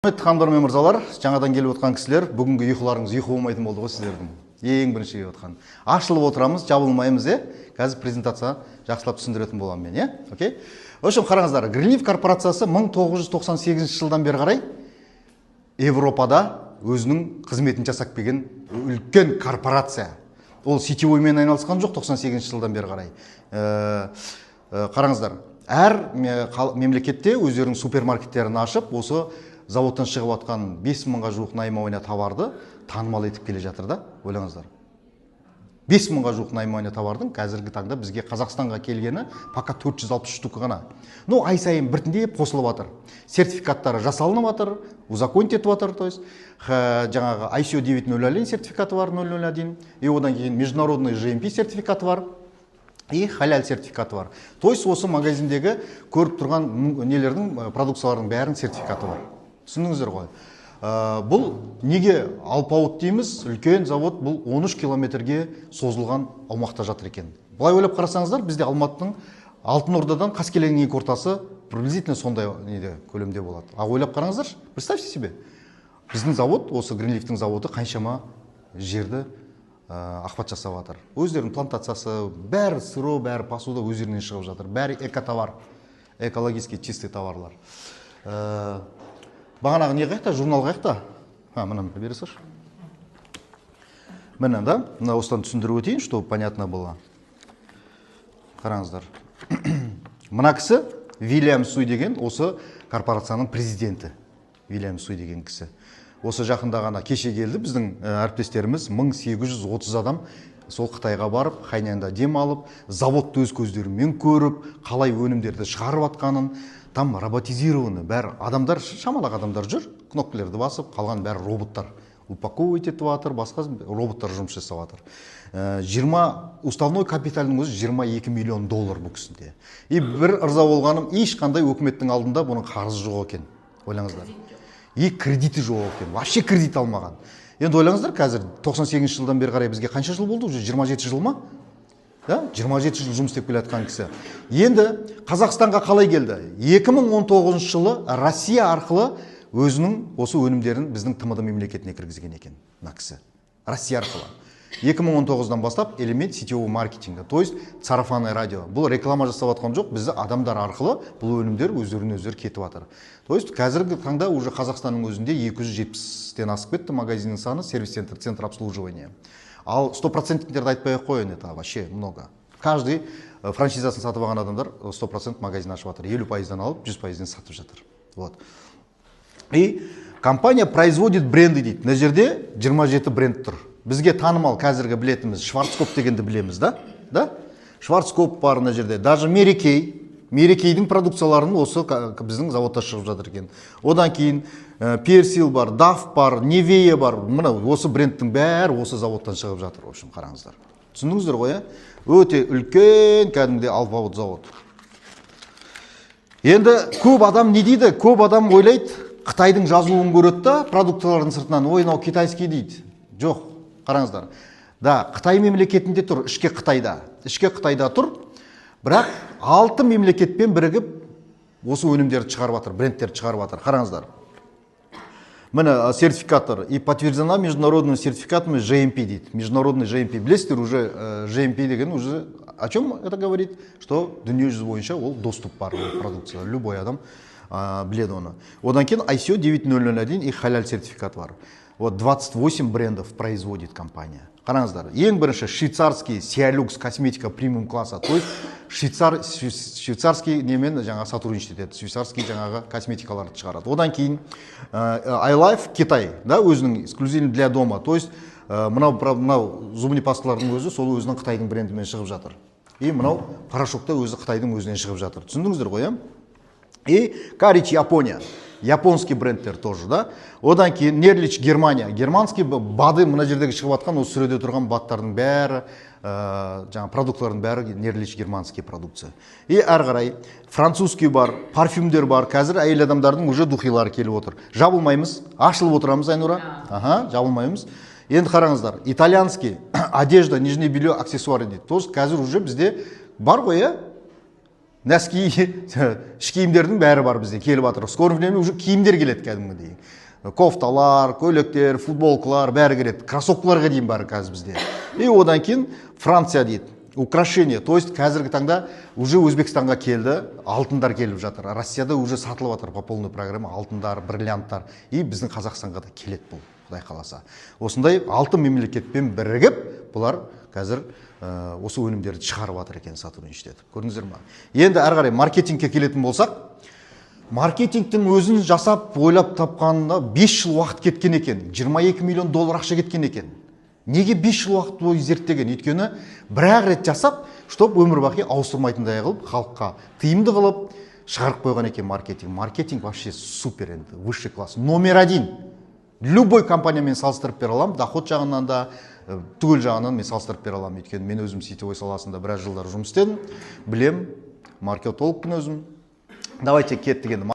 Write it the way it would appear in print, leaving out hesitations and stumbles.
Құрметті ханымдар мен мырзалар, жаңадан келіп отқан кісілер, бүгінгі ұйқыларыңыз ұйқы болмайтын болды ғой сіздердің. Ең бірінші келіп отқан. Ашылып отырамыз, жабылмаймыз, Қазір презентация жақсылап түсіндіретін боламын мен, Окей? В общем, қараңыздар, Greenleaf корпорациясы 1998 жылдан бері қарай Европада өзінің қызметін жасап келген үлкен корпорация. Ол сетевоймен айналысқан жоқ 98 жылдан бері қарай. Қараңыздар, әр мемлекетте өздерінің супермаркеттерін ашып, осы заводтан шығып атқан 5000-ға жуық наймауына товарды танымал етіп келе жатыр да, ойлаңыздар. 5000-ға жуық наймауына товардың қазіргі таңда бізге Қазақстанға келгені пока 460 штук ғана. Ну, ай сайын біртіндеп қосылып жатыр. Сертификаттары жасалынып жатыр, узаконить етіп жатыр, то есть жаңағы ISO 901 сертификаты бар 001, и одан кейін международный GMP сертификаты бар. И халал сертификаты бар. То есть осы магазиндегі көріп тұрған нелердің, продукциялардың бәрінің сертификаты бар. Түсіндіңіздер ғой. Бұл неге алпауыт дейміз? Үлкен завод бұл 13 километрге созылған аумақта жатыр екен. Бұлай ойлап қарасаңыздар, бізде Алматының Алтын Ордадан Қаскелеңнің екі ортасы приблизительно сондай көлемде болады. Ойлап қараңыздар, представьте себе. Біздің завод, осы Greenleaf'тің заводы қаншама жерді ақпат жасап жатыр. Өздерінің плантациясы, бәрі сыро, бәрі посуда өздерінен шығып жатыр. Бәрі экотовар, экологически чистый товарлар. Бағанағы не қайықта, журнал қайықта? Мына бересіз. Мына да, мына осыдан түсіндіріп өтейін, чтобы понятно было. Қараңыздар. Мына кісі Вильям Суй деген, осы корпорацияның президенті. Вильям Суй деген кісі. Осы жақында ғана кеше келді, біздің әріптестеріміз 1830 адам сол Қытайға барып, Хайнянда дем алып, заводты өз көздерімен көріп, қалай өнімдерді шығарып атқанын, там роботизированы, бәрі адамдар, шамалақ адамдар жүр, кнопкалерді басып, қалған бәрі роботтар упаковывать етіп жатыр, басқа роботтар жұмыс жасап жатыр. Уставной капиталының өзі 22 миллион доллар бұл кісінде. И бір ырза болғаным, ешқандай өкіметтің алдында бұның қарызы жоқ екен. Ойлаңыздар. И кредиті жоқ екен. Вообще кредит алмаған. Енді ойлаңыздар, қазір 98 жылдан бері қарай бізге қанша жыл болды? Уже 27 жыл ма? 27 жыл жұмыс істеп келе жатқан кісі. Енді Қазақстанға қалай келді? 2019 жылы Россия арқылы өзінің осы өнімдерін біздің ТМД мемлекетіне кіргізген екен мына кісі. Россия арқылы. 2019-дан бастап элемент сетевого маркетинга, то есть сарафанное радио. Бұл реклама жасап жатқан жоқ, бізді адамдар арқылы бұл өнімдер өздері кетіп жатыр. То есть қазіргі таңда уже Қазақстанның өзінде 270-тен асып кетті магазиннің саны, сервис-центр, центр обслуживания. Ал 100%-лерді айтпай қойын, это вообще много. Каждый франшизасын сатып алған адамдар 100% магазин ашып жатыр. 50%-дан алып, 100%-ден сатып жатыр. Вот. И компания производит бренды дейді. Мына жерде 27 бренд тұр. Бізге танымал қазіргі білетіміз Шварцкоп дегенді білеміз, да? Шварцкоп бар мына жерде. Даже Мерекейдің продукцияларын осы біздің заводта шығып жатыр екен. Одан кейін Персил бар, Даф бар, Невея бар. Мына осы брендтің бәрі осы заводтан шығып жатыр, в общем, қараңыздар. Түсіндіңіздер ғой, Өте үлкен кәдімгідей алпауыт завод. Енді көп адам не дейді? Көп адам ойлайды, Қытайдың жазуын көреді да, продукциялардың сыртынан, мынау китайский дейді. Жоқ, қараңыздар. Да, Қытай мемлекетінде тұр, ішкі Қытайда тұр. Бірақ 6 мемлекетпен бірігіп осы өнімдерді шығарып жатыр, брендтерді шығарып жатыр. Қараңыздар. Міне сертификаттар. И подтверждена международным сертификатом GMP дейді. Международный GMP. Білесіздер, уже GMP деген уже о чем это говорит? Что дүние жүзі бойынша ол доступ бар продукция. Любой адам біледі оны. Одан кейін ISO 9001 и халал сертификат бар. Вот 28 брендов производит компания. Қараңыздар, ең бірінші швейцарский Cialux косметика премиум класса, то есть швейцарский немен жаңа сотрудничать етеді, швейцарский жаңағы косметикаларды шығарады. Одан кейін iLife Китай, да, өзінің эксклюзивный для дома, то есть мынау зубный пасталардың өзі сол өзінің Қытайдың брендімен шығып жатыр. И мынау порошокта өзі Қытайдың өзінен шығып жатыр. Түсіндіңіздер ғой, И Карич Япония. Японский брендтер тоже, да? Одан кейін Нерлич Германия. Германский бады мына жердегі шығып атқан, осы сүреде тұрған баттардың бәрі, жаңа продуктлардың бәрі Нерлич германский продукция. И әрі қарай французский бар, парфюмдер бар. Қазір әйел адамдардың уже духилары келіп отыр. Жабылмаймыз, ашылып отырамыз, Айнура. Жабылмаймыз. Енді қараңыздар, итальянский одежда, нижнее белье, аксессуары дейді. То есть қазір уже бізде бар ғой, нәски іш киімдердің бәрі бар бізде келіп жатыр. Скорый время уже киімдер келеді кәдімгідей. Кофталар, көйлектер, футболкалар бәрі келеді. Кроссовкаларға дейін бар қазір бізде. И одан кейін Франция дейді. Украшение, то есть қазіргі таңда уже Өзбекстанға келді, алтындар келіп жатыр. Россияда уже сатылып жатыр по полной программа алтындар, бриллианттар. И біздің Қазақстанға да келеді бұл, Құдай қаласа. Осындай 6 мемлекетпен бірігіп, бұлар қазір осы өнімдерді шығарып жатыр екен сотрудничать етіп. Көрдіңіздер ме? Енді әрі қарай маркетингке келетін болсақ, маркетингтің өзін жасап, ойлап тапқанына 5 жыл уақыт кеткен екен. 22 миллион доллар ақша кеткен екен. Неге 5 жыл уақыт бойы зерттеген? Өйткені бір-ақ рет жасап, чтоб өмір бақи ауыстырмайтындай қылып, халыққа тиімді қылып шығарып қойған екен маркетинг. Маркетинг вообще супер енді, высший класс. Номер 1. Любой компаниямен салыстырып бере аламын, доход жағынан да, түгел жағынан мен салыстырып бере аламын. Өйткені мен өзім сетевой саласында біраз жылдар жұмыс істедім, білем, маркетологпын өзім. Давайте кеттік енді.